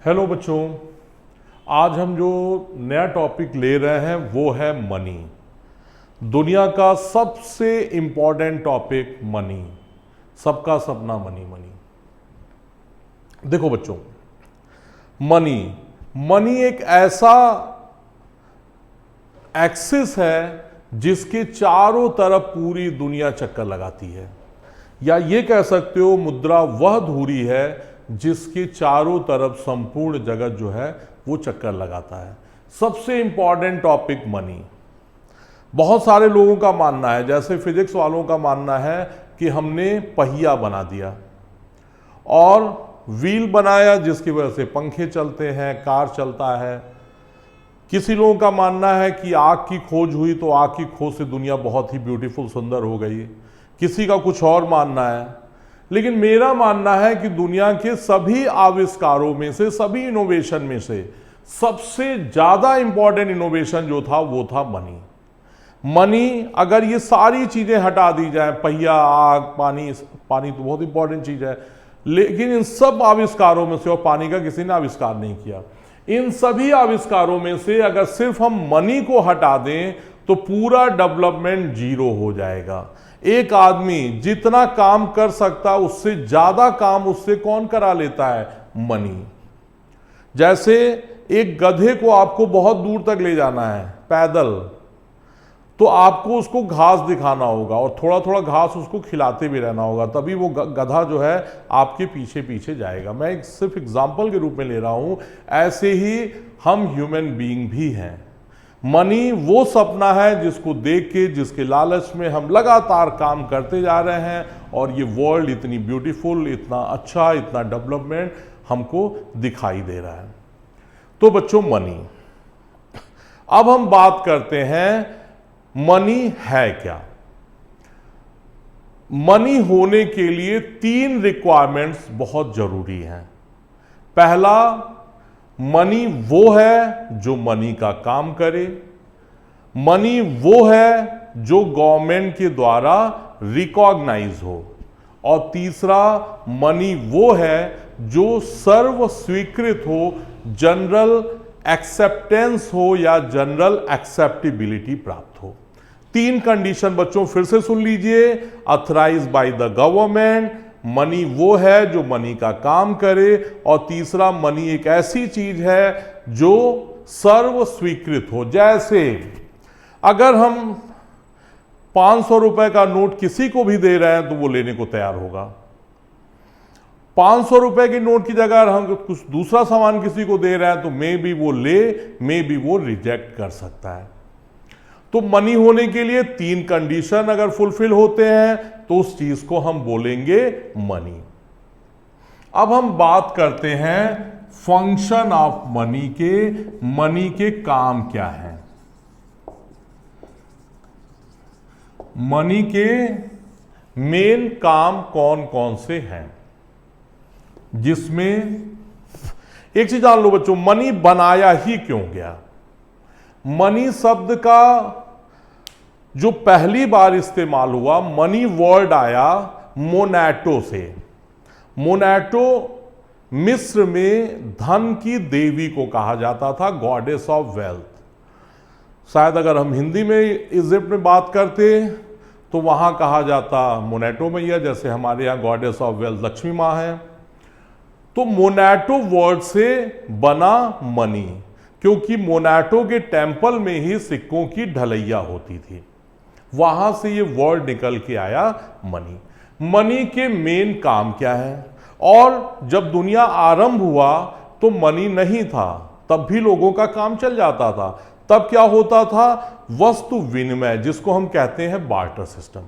Hello बच्चों, आज हम जो नया टॉपिक ले रहे हैं वो है मनी। दुनिया का सबसे इंपॉर्टेंट टॉपिक मनी। सबका सपना मनी मनी। देखो बच्चों, मनी एक ऐसा एक्सिस है जिसके चारों तरफ पूरी दुनिया चक्कर लगाती है, या ये कह सकते हो मुद्रा वह धुरी है जिसके चारों तरफ संपूर्ण जगत जो है वो चक्कर लगाता है। सबसे इंपॉर्टेंट टॉपिक मनी। बहुत सारे लोगों का मानना है, जैसे फिजिक्स वालों का मानना है कि हमने पहिया बना दिया और व्हील बनाया जिसकी वजह से पंखे चलते हैं, कार चलता है। किसी लोगों का मानना है कि आग की खोज हुई तो आग की खोज से दुनिया बहुत ही ब्यूटीफुल, सुंदर हो गई। किसी का कुछ और मानना है, लेकिन मेरा मानना है कि दुनिया के सभी आविष्कारों में से, सभी इनोवेशन में से सबसे ज्यादा इंपॉर्टेंट इनोवेशन जो था वो था मनी। मनी, अगर ये सारी चीजें हटा दी जाए, पहिया, आग, पानी तो बहुत इंपॉर्टेंट चीज है, लेकिन इन सब आविष्कारों में से, और पानी का किसी ने आविष्कार नहीं किया, इन सभी आविष्कारों में से अगर सिर्फ हम मनी को हटा दें तो पूरा डेवलपमेंट जीरो हो जाएगा। एक आदमी जितना काम कर सकता उससे ज्यादा काम उससे कौन करा लेता है? मनी। जैसे एक गधे को आपको बहुत दूर तक ले जाना है पैदल, तो आपको उसको घास दिखाना होगा और थोड़ा थोड़ा घास उसको खिलाते भी रहना होगा, तभी वो गधा जो है आपके पीछे पीछे जाएगा। मैं एक सिर्फ एग्जाम्पल के रूप में ले रहा हूं। ऐसे ही हम ह्यूमन बीइंग भी हैं। मनी वो सपना है जिसको देख के, जिसके लालच में हम लगातार काम करते जा रहे हैं, और ये वर्ल्ड इतनी ब्यूटीफुल, इतना अच्छा, इतना डेवलपमेंट हमको दिखाई दे रहा है। तो बच्चों, मनी। अब हम बात करते हैं मनी है क्या। मनी होने के लिए 3 रिक्वायरमेंट्स बहुत जरूरी हैं। पहला, मनी वो है जो मनी का काम करे। मनी वो है जो गवर्नमेंट के द्वारा रिकॉग्नाइज हो। और तीसरा, मनी वो है जो सर्व स्वीकृत हो, जनरल एक्सेप्टेंस हो या जनरल एक्सेप्टेबिलिटी प्राप्त हो। 3 कंडीशन बच्चों फिर से सुन लीजिए। Authorise by the government, money वो है जो मनी का काम करे, और तीसरा, मनी एक ऐसी चीज है जो सर्व स्वीकृत हो। जैसे अगर हम 500 रुपए का नोट किसी को भी दे रहे हैं तो वो लेने को तैयार होगा। 500 रुपए के नोट की जगह अगर हम कुछ दूसरा सामान किसी को दे रहे हैं तो मे बी वो ले, मे बी वो रिजेक्ट कर सकता है। तो मनी होने के लिए 3 कंडीशन अगर फुलफिल होते हैं तो उस चीज को हम बोलेंगे मनी। अब हम बात करते हैं फंक्शन ऑफ मनी के। मनी के काम क्या है? मनी के मेन काम कौन कौन से हैं? जिसमें एक चीज जान लो बच्चों, मनी बनाया ही क्यों गया? मनी शब्द का जो पहली बार इस्तेमाल हुआ, मनी वर्ड आया मोनाटो से। मोनाटो मिस्र में धन की देवी को कहा जाता था, गॉडेस ऑफ वेल्थ। शायद अगर हम हिंदी में इजिप्ट में बात करते तो वहां कहा जाता मोनाटो मैया, जैसे हमारे यहां गॉडेस ऑफ वेल्थ लक्ष्मी मां है। तो मोनाटो वर्ड से बना मनी, क्योंकि मोनाटो के टेम्पल में ही सिक्कों की ढलैया होती थी, वहां से ये वर्ड निकल के आया मनी। मनी के मेन काम क्या है? और जब दुनिया आरंभ हुआ तो मनी नहीं था, तब भी लोगों का काम चल जाता था। तब क्या होता था? वस्तु विनिमय, जिसको हम कहते हैं बार्टर सिस्टम।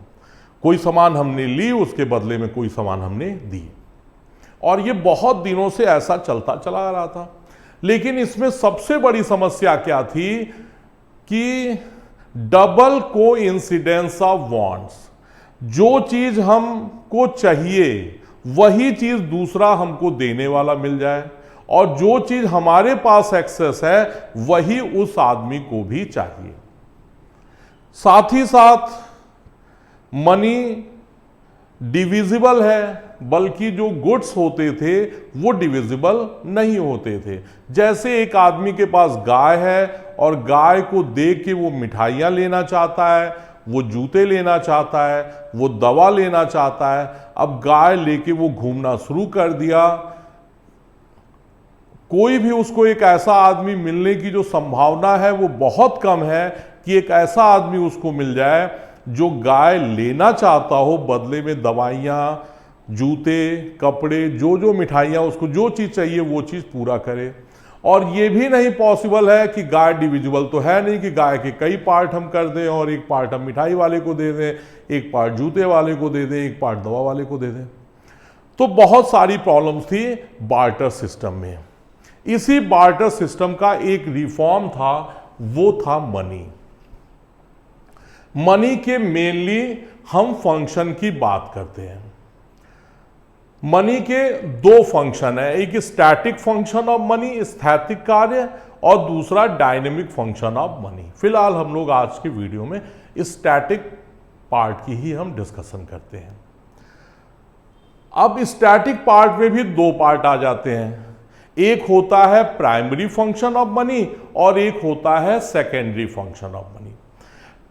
कोई सामान हमने ली, उसके बदले में कोई सामान हमने दी, और ये बहुत दिनों से ऐसा चलता चला आ रहा था। लेकिन इसमें सबसे बड़ी समस्या क्या थी कि डबल को इंसिडेंस ऑफ वांट्स। जो चीज हमको चाहिए वही चीज दूसरा हमको देने वाला मिल जाए, और जो चीज हमारे पास एक्सेस है वही उस आदमी को भी चाहिए। साथ ही साथ मनी डिविजिबल है, बल्कि जो गुड्स होते थे वो डिविजिबल नहीं होते थे। जैसे एक आदमी के पास गाय है और गाय को देख के वो मिठाइयाँ लेना चाहता है, वो जूते लेना चाहता है, वो दवा लेना चाहता है। अब गाय लेके वो घूमना शुरू कर दिया। कोई भी उसको एक ऐसा आदमी मिलने की जो संभावना है वो बहुत कम है कि एक ऐसा आदमी उसको मिल जाए जो गाय लेना चाहता हो, बदले में दवाइयाँ, जूते, कपड़े, जो मिठाइयाँ, उसको जो चीज़ चाहिए वो चीज़ पूरा करे। और ये भी नहीं पॉसिबल है कि गाय डिविजिबल तो है नहीं कि गाय के कई पार्ट हम कर दें और एक पार्ट हम मिठाई वाले को दे दें, एक पार्ट जूते वाले को दे दें, एक पार्ट दवा वाले को दे दें। तो बहुत सारी प्रॉब्लम्स थी बार्टर सिस्टम में। इसी बार्टर सिस्टम का एक रिफॉर्म था, वो था मनी। मनी के मेनली हम फंक्शन की बात करते हैं। मनी के दो फंक्शन है, एक स्टैटिक फंक्शन ऑफ मनी, स्थैतिक कार्य, और दूसरा डायनेमिक फंक्शन ऑफ मनी। फिलहाल हम लोग आज के वीडियो में स्टैटिक पार्ट की ही हम डिस्कशन करते हैं। अब स्टैटिक पार्ट में भी दो पार्ट आ जाते हैं, एक होता है प्राइमरी फंक्शन ऑफ मनी और एक होता है secondary function of money.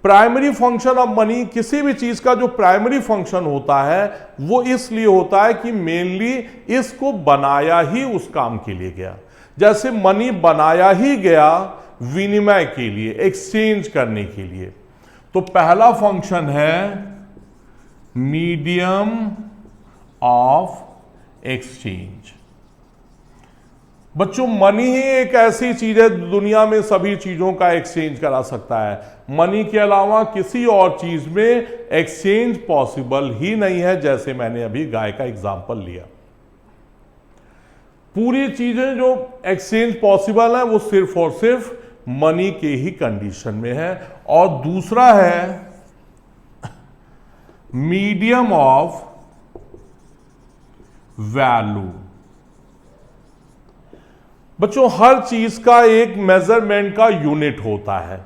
Primary function of money, किसी भी चीज का जो प्राइमरी फंक्शन होता है वो इसलिए होता है कि मेनली इसको बनाया ही उस काम के लिए गया। जैसे मनी बनाया ही गया विनिमय के लिए, एक्सचेंज करने के लिए। तो पहला फंक्शन है मीडियम ऑफ एक्सचेंज। बच्चों, मनी ही एक ऐसी चीज है दुनिया में सभी चीजों का एक्सचेंज करा सकता है। मनी के अलावा किसी और चीज में एक्सचेंज पॉसिबल ही नहीं है। जैसे मैंने अभी गाय का एग्जांपल लिया, पूरी चीजें जो एक्सचेंज पॉसिबल है वो सिर्फ और सिर्फ मनी के ही कंडीशन में है। और दूसरा है मीडियम ऑफ वैल्यू। बच्चों, हर चीज का एक मेजरमेंट का यूनिट होता है।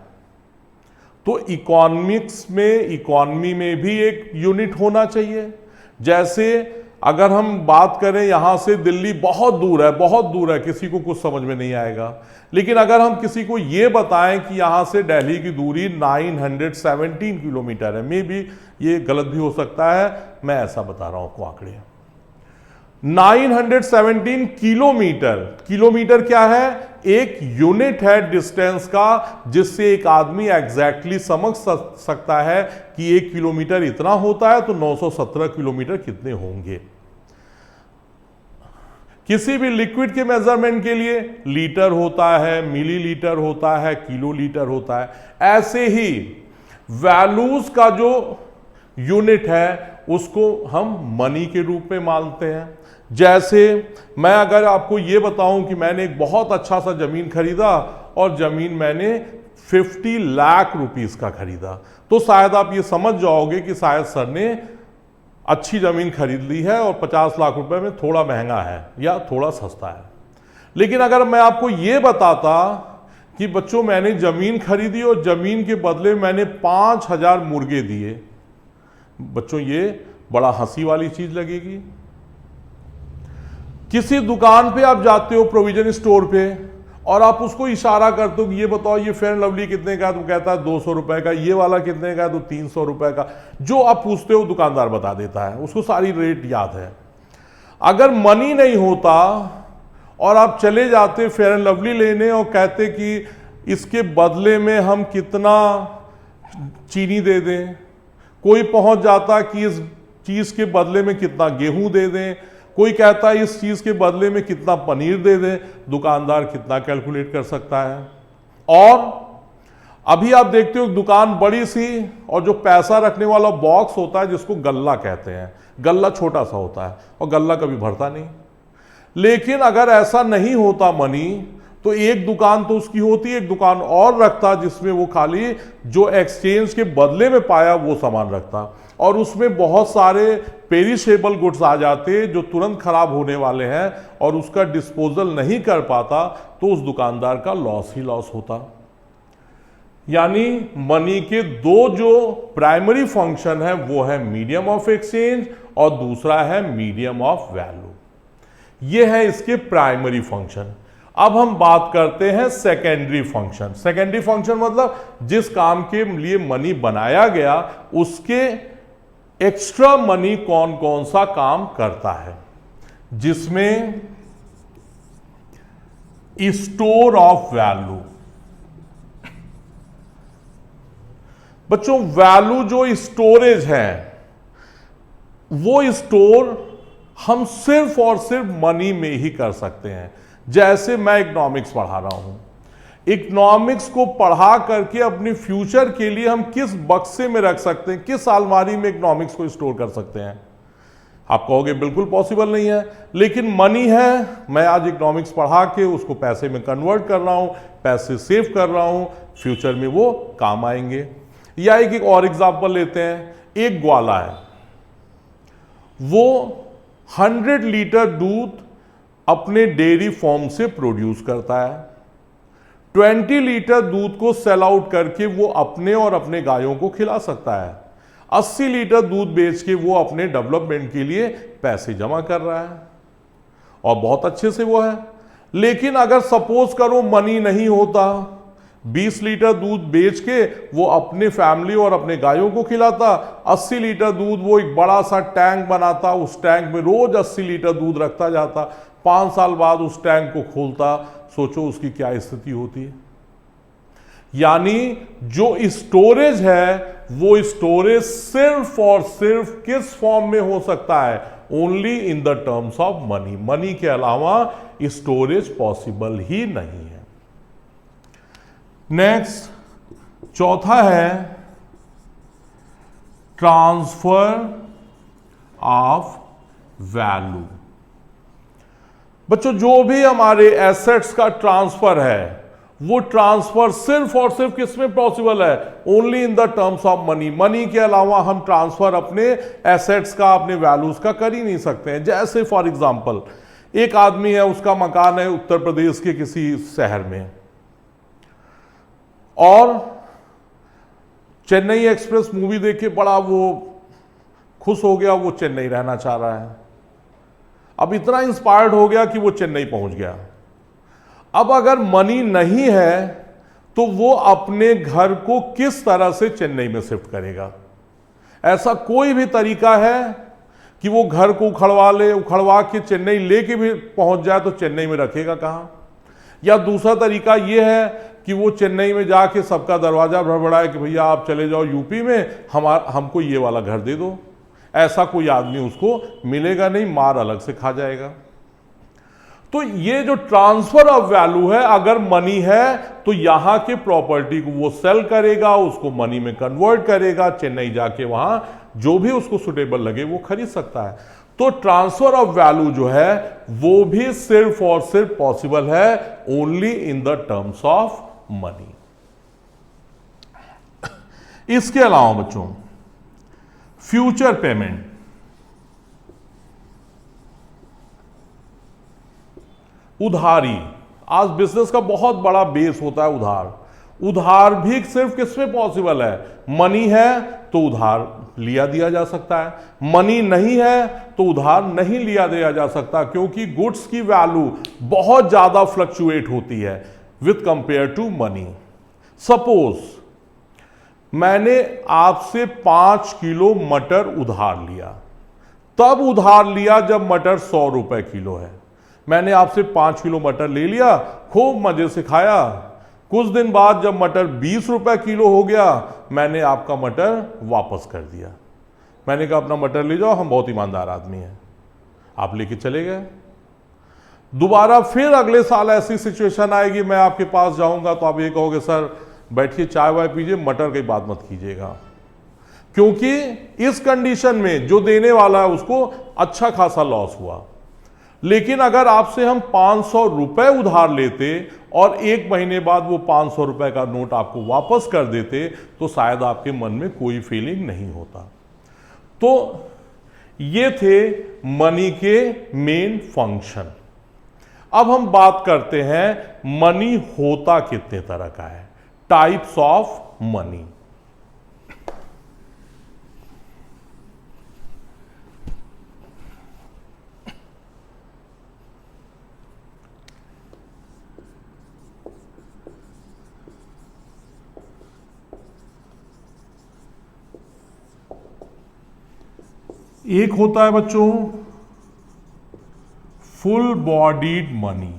तो इकोनॉमिक्स में, इकोनॉमी में भी एक यूनिट होना चाहिए। जैसे अगर हम बात करें, यहां से दिल्ली बहुत दूर है, बहुत दूर है, किसी को कुछ समझ में नहीं आएगा। लेकिन अगर हम किसी को यह बताएं कि यहां से दिल्ली की दूरी 917 किलोमीटर है, मे बी ये गलत भी हो सकता है, मैं ऐसा बता रहा हूं आपको आंकड़े। 917 किलोमीटर। किलोमीटर क्या है? एक यूनिट है डिस्टेंस का, जिससे एक आदमी एग्जैक्टली समझ सकता है कि 1 किलोमीटर इतना होता है तो 917 किलोमीटर कितने होंगे। किसी भी लिक्विड के मेजरमेंट के लिए लीटर होता है, मिलीलीटर होता है, किलोलीटर होता है। ऐसे ही वैल्यूज का जो यूनिट है उसको हम मनी के रूप में मानते हैं। जैसे मैं अगर आपको ये बताऊं कि मैंने एक बहुत अच्छा सा जमीन खरीदा और जमीन मैंने 50 लाख रुपीस का खरीदा, तो शायद आप ये समझ जाओगे कि शायद सर ने अच्छी जमीन खरीद ली है और 50 लाख रुपए में थोड़ा महंगा है या थोड़ा सस्ता है। लेकिन अगर मैं आपको ये बताता कि बच्चों मैंने जमीन खरीदी और जमीन के बदले मैंने 5000 मुर्गे दिए, बच्चों ये बड़ा हंसी वाली चीज लगेगी। किसी दुकान पे आप जाते हो, प्रोविजन स्टोर पे, और आप उसको इशारा करते हो कि ये बताओ ये फेयर लवली कितने का है, तो कहता है 200 रुपए का, ये वाला कितने का है, तो 300 रुपए का। जो आप पूछते हो दुकानदार बता देता है, उसको सारी रेट याद है। अगर मनी नहीं होता और आप चले जाते फेयर एंड लवली लेने और कहते कि इसके बदले में हम कितना चीनी दे दें, कोई पहुंच जाता कि इस चीज के बदले में कितना गेहूं दे दें, कोई कहता है इस चीज के बदले में कितना पनीर दे दें, दुकानदार कितना कैलकुलेट कर सकता है। और अभी आप देखते हो दुकान बड़ी सी और जो पैसा रखने वाला बॉक्स होता है जिसको गल्ला कहते हैं, गल्ला छोटा सा होता है और गल्ला कभी भरता नहीं। लेकिन अगर ऐसा नहीं होता मनी, तो एक दुकान तो उसकी होती, एक दुकान और रखता जिसमें वो खाली जो एक्सचेंज के बदले में पाया वो सामान रखता, और उसमें बहुत सारे पेरिशेबल गुड्स आ जाते जो तुरंत खराब होने वाले हैं और उसका डिस्पोजल नहीं कर पाता, तो उस दुकानदार का लॉस ही लॉस होता। यानी मनी के दो जो प्राइमरी फंक्शन है वो है मीडियम ऑफ एक्सचेंज और दूसरा है मीडियम ऑफ वैल्यू। ये है इसके प्राइमरी फंक्शन। अब हम बात करते हैं सेकेंडरी फंक्शन। सेकेंडरी फंक्शन मतलब जिस काम के लिए मनी बनाया गया उसके एक्स्ट्रा मनी कौन कौन सा काम करता है, जिसमें स्टोर ऑफ वैल्यू। बच्चों वैल्यू जो स्टोरेज है वो स्टोर हम सिर्फ और सिर्फ मनी में ही कर सकते हैं। जैसे मैं इकोनॉमिक्स पढ़ा रहा हूं, इकोनॉमिक्स को पढ़ा करके अपनी फ्यूचर के लिए हम किस बक्से में रख सकते हैं, किस अलमारी में इकोनॉमिक्स को स्टोर कर सकते हैं? आप कहोगे बिल्कुल पॉसिबल नहीं है, लेकिन मनी है, मैं आज इकोनॉमिक्स पढ़ा के उसको पैसे में कन्वर्ट कर रहा हूं, पैसे सेव कर रहा हूं, फ्यूचर में वो काम आएंगे। या एक और एग्जांपल लेते हैं, एक ग्वाला है, वो 100 लीटर दूध अपने डेयरी फार्म से प्रोड्यूस करता है। 20 लीटर दूध को सेल आउट करके वो अपने और अपने गायों को खिला सकता है। 80 लीटर दूध बेच के वो अपने डेवलपमेंट के लिए पैसे जमा कर रहा है और बहुत अच्छे से वो है। लेकिन अगर सपोज करो मनी नहीं होता, 20 लीटर दूध बेच के वो अपने फैमिली और अपने गायों को खिलाता, 80 लीटर दूध वो एक बड़ा सा टैंक बनाता, उस टैंक में रोज 80 लीटर दूध रखता जाता, 5 साल बाद उस टैंक को खोलता, सोचो उसकी क्या स्थिति होती है। यानी जो स्टोरेज है वो स्टोरेज सिर्फ और सिर्फ किस फॉर्म में हो सकता है? Only in the terms of money. Money के अलावा स्टोरेज पॉसिबल ही नहीं है। नेक्स्ट, चौथा है ट्रांसफर ऑफ वैल्यू। बच्चों जो भी हमारे एसेट्स का ट्रांसफर है वो ट्रांसफर सिर्फ और सिर्फ किसमें पॉसिबल है? Only in the terms of money. Money के अलावा हम ट्रांसफर अपने एसेट्स का, अपने वैल्यूज का कर ही नहीं सकते हैं। जैसे फॉर एग्जांपल एक आदमी है, उसका मकान है उत्तर प्रदेश के किसी शहर में और चेन्नई एक्सप्रेस मूवी देख के बड़ा वो खुश हो गया, वो चेन्नई रहना चाह रहा है। अब इतना इंस्पायर्ड हो गया कि वो चेन्नई पहुंच गया। अब अगर मनी नहीं है तो वो अपने घर को किस तरह से चेन्नई में शिफ्ट करेगा? ऐसा कोई भी तरीका है कि वो घर को उखड़वा के चेन्नई लेके भी पहुंच जाए तो चेन्नई में रखेगा कहां? या दूसरा तरीका ये है कि वो चेन्नई में जाके सबका दरवाजा भड़बड़ाए कि भैया आप चले जाओ यूपी में, हमको ये वाला घर दे दो। ऐसा कोई आदमी उसको मिलेगा नहीं, मार अलग से खा जाएगा। तो ये जो ट्रांसफर ऑफ वैल्यू है, अगर मनी है तो यहां के प्रॉपर्टी को वो सेल करेगा, उसको मनी में कन्वर्ट करेगा, चेन्नई जाके वहां जो भी उसको सुटेबल लगे वो खरीद सकता है। तो ट्रांसफर ऑफ वैल्यू जो है वो भी सिर्फ और सिर्फ पॉसिबल है only in the terms of money. इसके अलावा बच्चों फ्यूचर पेमेंट, उधारी, आज बिजनेस का बहुत बड़ा बेस होता है उधार। उधार भी सिर्फ किसमें पॉसिबल है? मनी है तो उधार लिया दिया जा सकता है, मनी नहीं है तो उधार नहीं लिया दिया जा सकता, क्योंकि गुड्स की वैल्यू बहुत ज्यादा फ्लक्चुएट होती है with compare to money. Suppose मैंने आपसे 5 किलो मटर उधार लिया, तब उधार लिया जब मटर 100 रुपए किलो है। मैंने आपसे 5 किलो मटर ले लिया, खूब मजे से खाया। कुछ दिन बाद जब मटर 20 रुपए किलो हो गया, मैंने आपका मटर वापस कर दिया। मैंने कहा अपना मटर ले जाओ, हम बहुत ईमानदार आदमी हैं। आप लेके चले गए। दोबारा फिर अगले साल ऐसी सिचुएशन आएगी, मैं आपके पास जाऊंगा तो आप ये कहोगे सर बैठिए चाय वाय पीजिए, मटर की बात मत कीजिएगा, क्योंकि इस कंडीशन में जो देने वाला है उसको अच्छा खासा लॉस हुआ। लेकिन अगर आपसे हम 500 रुपए उधार लेते और 1 महीने बाद वो 500 रुपए का नोट आपको वापस कर देते तो शायद आपके मन में कोई फीलिंग नहीं होता। तो ये थे मनी के मेन फंक्शन। अब हम बात करते हैं मनी होता कितने तरह का है। Types of money. एक होता है बच्चों full bodied money.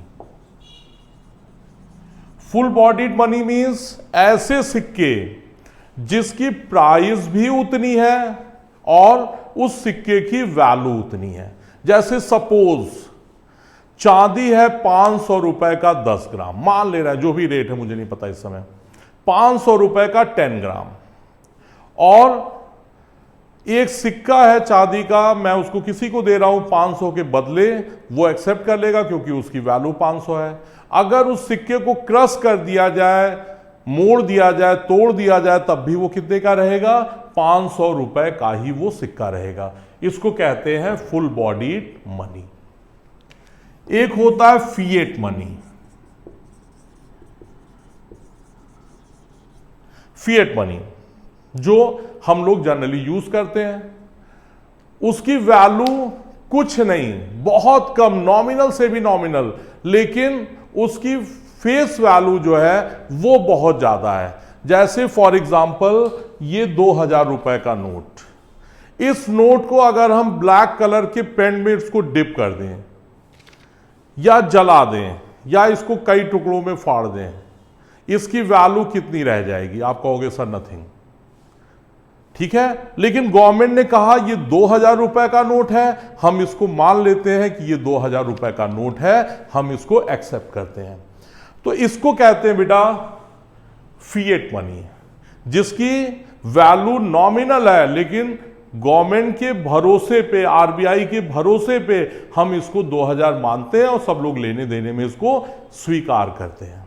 Full bodied money means ऐसे सिक्के जिसकी प्राइस भी उतनी है और उस सिक्के की वैल्यू उतनी है। जैसे सपोज चांदी है 500 रुपए का 10 ग्राम, मान ले रहा है, जो भी रेट है मुझे नहीं पता इस समय, 500 रुपए का 10 ग्राम, और एक सिक्का है चांदी का, मैं उसको किसी को दे रहा हूं 500 के बदले, वो एक्सेप्ट कर लेगा क्योंकि उसकी वैल्यू 500 है। अगर उस सिक्के को क्रश कर दिया जाए, मोड़ दिया जाए, तोड़ दिया जाए, तब भी वो कितने का रहेगा? 500 रुपए का ही वो सिक्का रहेगा। इसको कहते हैं फुल बॉडीड मनी। एक होता है फिएट मनी। फिएट मनी जो हम लोग जनरली यूज करते हैं, उसकी वैल्यू कुछ नहीं, बहुत कम, नॉमिनल से भी नॉमिनल, लेकिन उसकी फेस वैल्यू जो है वो बहुत ज्यादा है। जैसे फॉर एग्जांपल ये 2000 रुपए का नोट, इस नोट को अगर हम ब्लैक कलर के पेन में इसको डिप कर दें या जला दें या इसको कई टुकड़ों में फाड़ दें, इसकी वैल्यू कितनी रह जाएगी? आप कहोगे सर नथिंग, ठीक है, लेकिन गवर्नमेंट ने कहा ये 2000 रुपए का नोट है, हम इसको मान लेते हैं कि ये 2000 रुपए का नोट है, हम इसको एक्सेप्ट करते हैं। तो इसको कहते हैं बेटा फिएट मनी, जिसकी वैल्यू नॉमिनल है, लेकिन गवर्नमेंट के भरोसे पे, आरबीआई के भरोसे पे हम इसको 2000 मानते हैं और सब लोग लेने देने में इसको स्वीकार करते हैं।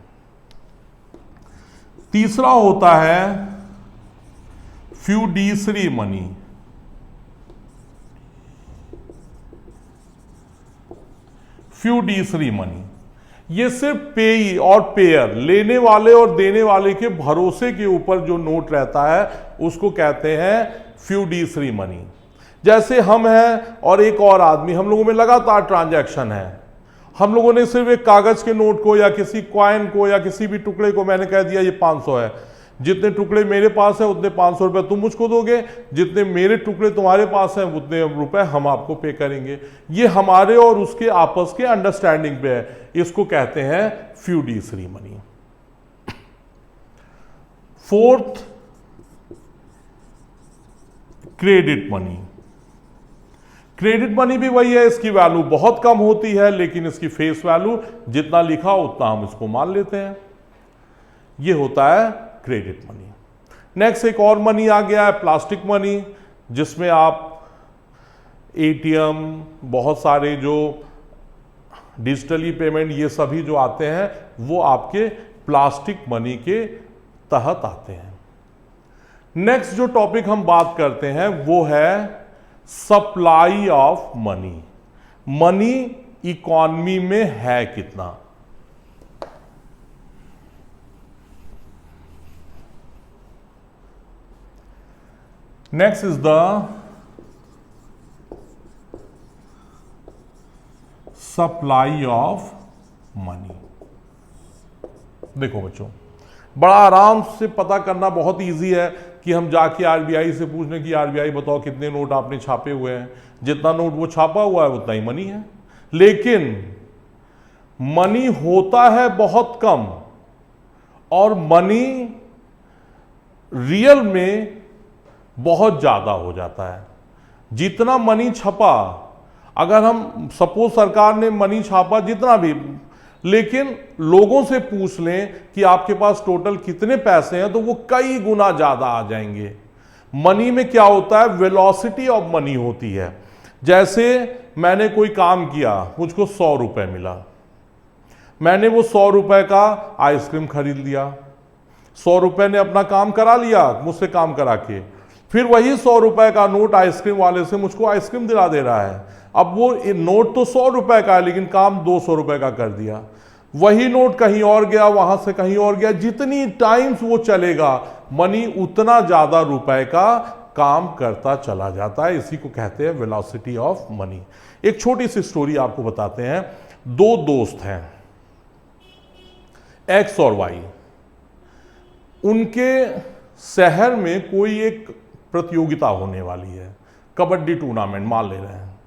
तीसरा होता है फ्यूडिशरी मनी। फ्यूडिशरी मनी ये सिर्फ पेई और पेयर, लेने वाले और देने वाले के भरोसे के ऊपर जो नोट रहता है उसको कहते हैं फ्यूडिशरी मनी। जैसे हम हैं और एक और आदमी, हम लोगों में लगातार ट्रांजैक्शन है, हम लोगों ने सिर्फ एक कागज के नोट को या किसी कॉइन को या किसी भी टुकड़े को मैंने कह दिया ये 500 है, जितने टुकड़े मेरे पास है उतने 500 रुपए तुम मुझको दोगे, जितने मेरे टुकड़े तुम्हारे पास हैं उतने रुपए हम आपको पे करेंगे। ये हमारे और उसके आपस के अंडरस्टैंडिंग पे है, इसको कहते हैं fiduciary money. Fourth credit money. Credit money भी वही है, इसकी वैल्यू बहुत कम होती है, लेकिन इसकी फेस वैल्यू जितना लिखा उतना हम इसको मान लेते हैं। ये होता है क्रेडिट मनी। नेक्स्ट एक और मनी आ गया है प्लास्टिक मनी, जिसमें आप एटीएम, बहुत सारे जो डिजिटली पेमेंट, ये सभी जो आते हैं वो आपके प्लास्टिक मनी के तहत आते हैं। नेक्स्ट जो टॉपिक हम बात करते हैं वो है supply of money. Money economy में है कितना? Next is the supply of money. देखो बच्चों, बड़ा आराम से पता करना बहुत इजी है कि हम जाके आरबीआई से पूछ लें कि आरबीआई बताओ कितने नोट आपने छापे हुए हैं, जितना नोट वो छापा हुआ है उतना ही मनी है। लेकिन मनी होता है बहुत कम, और मनी रियल में बहुत ज्यादा हो जाता है। जितना मनी छपा, अगर हम सपोज सरकार ने मनी छापा जितना भी, लेकिन लोगों से पूछ लें कि आपके पास टोटल कितने पैसे हैं, तो वो कई गुना ज्यादा आ जाएंगे। मनी में क्या होता है, वेलोसिटी ऑफ मनी होती है। जैसे मैंने कोई काम किया, मुझको 100 रुपए मिला, मैंने वो 100 रुपए का आइसक्रीम खरीद लिया, 100 रुपए ने अपना काम करा लिया मुझसे काम करा के, फिर वही 100 रुपए का नोट आइसक्रीम वाले से मुझको आइसक्रीम दिला दे रहा है। अब वो नोट तो 100 रुपए का है, लेकिन काम 200 रुपए का कर दिया। वही नोट कहीं और गया, वहां से कहीं और गया, जितनी टाइम्स वो चलेगा मनी उतना ज्यादा रुपए का काम करता चला जाता है। इसी को कहते हैं वेलोसिटी ऑफ मनी। एक छोटी सी स्टोरी आपको बताते हैं। दो दोस्त हैं, एक्स और वाई। उनके शहर में कोई एक प्रतियोगिता होने वाली है, कबड्डी टूर्नामेंट मान ले रहे हैं।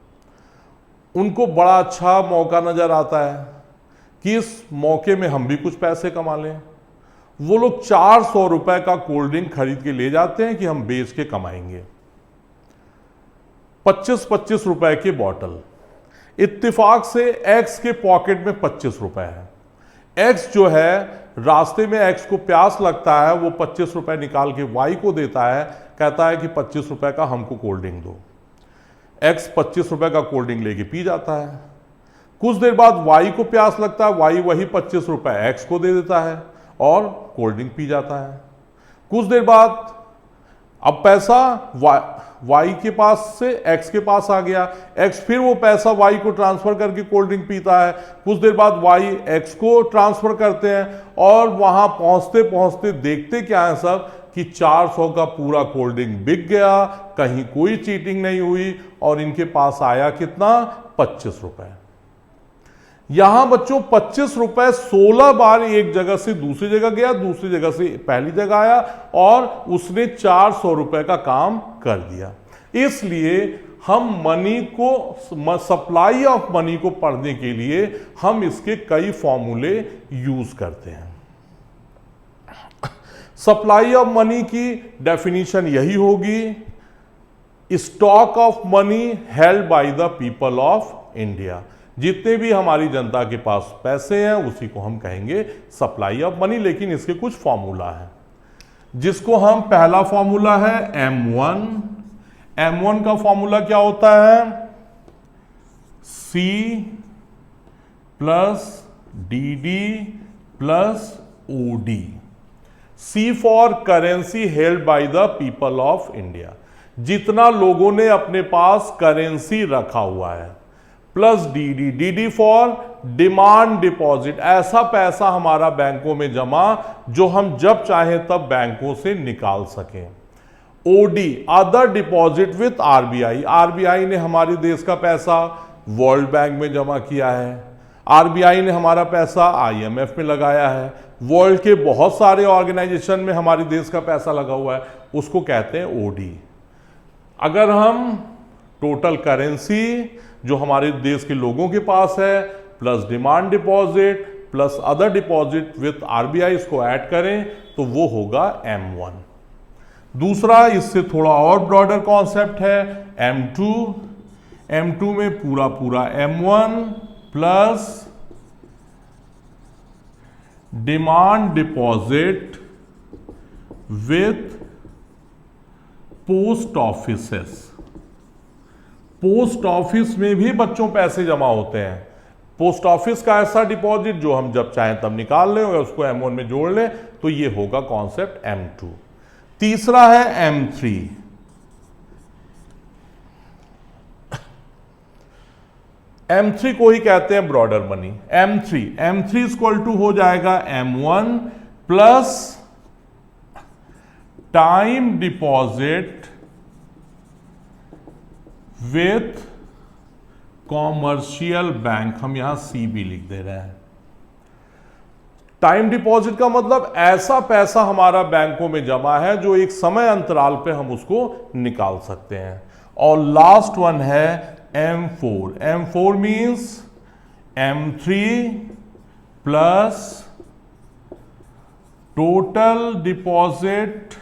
उनको बड़ा अच्छा मौका नजर आता है कि इस मौके में हम भी कुछ पैसे कमा लें। वो लोग 400 रुपए का कोल्ड ड्रिंक खरीद के ले जाते हैं कि हम बेच के कमाएंगे। 25-25 रुपए की बॉटल। इत्तेफाक से एक्स के पॉकेट में 25 रुपए है। एक्स जो है, रास्ते में एक्स को प्यास लगता है, वो 25 रुपए निकाल के वाई को देता है, कहता है कि 25 रुपए का हमको कोल्ड ड्रिंक दो। एक्स 25 रुपए का कोल्ड ड्रिंक लेके पी जाता है। कुछ देर बाद वाई को प्यास लगता है, वाई वही 25 रुपए एक्स को दे देता है और कोल्ड ड्रिंक पी जाता है। कुछ देर बाद अब पैसा वाई के पास से एक्स के पास आ गया, एक्स फिर वो पैसा वाई को ट्रांसफर करके कोल्ड ड्रिंक पीता है। कुछ देर बाद वाई एक्स को ट्रांसफर करते हैं और वहां पहुंचते पहुंचते देखते क्या है सब कि 400 का पूरा कोल्ड ड्रिंक बिक गया, कहीं कोई चीटिंग नहीं हुई और इनके पास आया कितना, 25 रुपए। यहां बच्चों 25 रुपए 16 बार एक जगह से दूसरी जगह गया, दूसरी जगह से पहली जगह आया और उसने 400 रुपए का काम कर दिया। इसलिए हम मनी को, सप्लाई ऑफ मनी को पढ़ने के लिए हम इसके कई फॉर्मूले यूज करते हैं। सप्लाई ऑफ मनी की डेफिनेशन यही होगी, stock of money held by the people of India. जितने भी हमारी जनता के पास पैसे हैं उसी को हम कहेंगे सप्लाई ऑफ मनी। लेकिन इसके कुछ फॉर्मूला है, जिसको हम, पहला फॉर्मूला है M1। M1 का फॉर्मूला क्या होता है, C plus DD plus OD। C for currency held by the people of India, जितना लोगों ने अपने पास करेंसी रखा हुआ है, plus DD for demand deposit, ऐसा पैसा हमारा बैंकों में जमा जो हम जब चाहें तब बैंकों से निकाल सकें। OD other deposit with RBI, RBI ने हमारे देश का पैसा वर्ल्ड बैंक में जमा किया है, RBI ने हमारा पैसा IMF में लगाया है, वर्ल्ड के बहुत सारे ऑर्गेनाइजेशन में हमारे देश का पैसा लगा हुआ है, उसको कहते हैं OD। अगर हम टोटल करेंसी जो हमारे देश के लोगों के पास है plus demand deposit plus other deposit with RBI इसको ऐड करें तो वो होगा M1। दूसरा इससे थोड़ा और ब्रॉडर कॉन्सेप्ट है M2। M2 में पूरा पूरा M1 plus demand deposit with post offices. Post office में भी बच्चों पैसे जमा होते हैं। पोस्ट ऑफिस का ऐसा डिपॉजिट जो हम जब चाहें तब निकाल लें और उसको M1 में जोड़ लें तो ये होगा कॉन्सेप्ट M2। तीसरा है M3। M3 को ही कहते हैं broader money. M3 equal to हो जाएगा M1 plus time deposit with commercial bank. हम यहां C भी लिख दे रहे हैं। टाइम डिपॉजिट का मतलब ऐसा पैसा हमारा बैंकों में जमा है जो एक समय अंतराल पे हम उसको निकाल सकते हैं। और लास्ट वन है M4 means M3 plus total deposit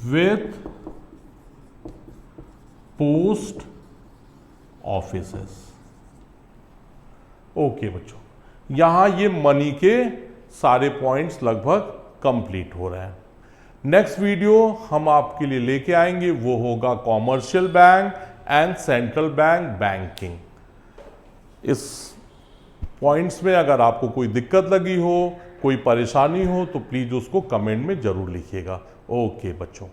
with post offices. Okay बच्चों, यहां ये मनी के सारे पॉइंट्स लगभग कंप्लीट हो रहे हैं। नेक्स्ट वीडियो हम आपके लिए लेके आएंगे वो होगा commercial bank and central bank banking. इस पॉइंट्स में अगर आपको कोई दिक्कत लगी हो, कोई परेशानी हो तो प्लीज उसको कमेंट में जरूर लिखिएगा। ओके बच्चों।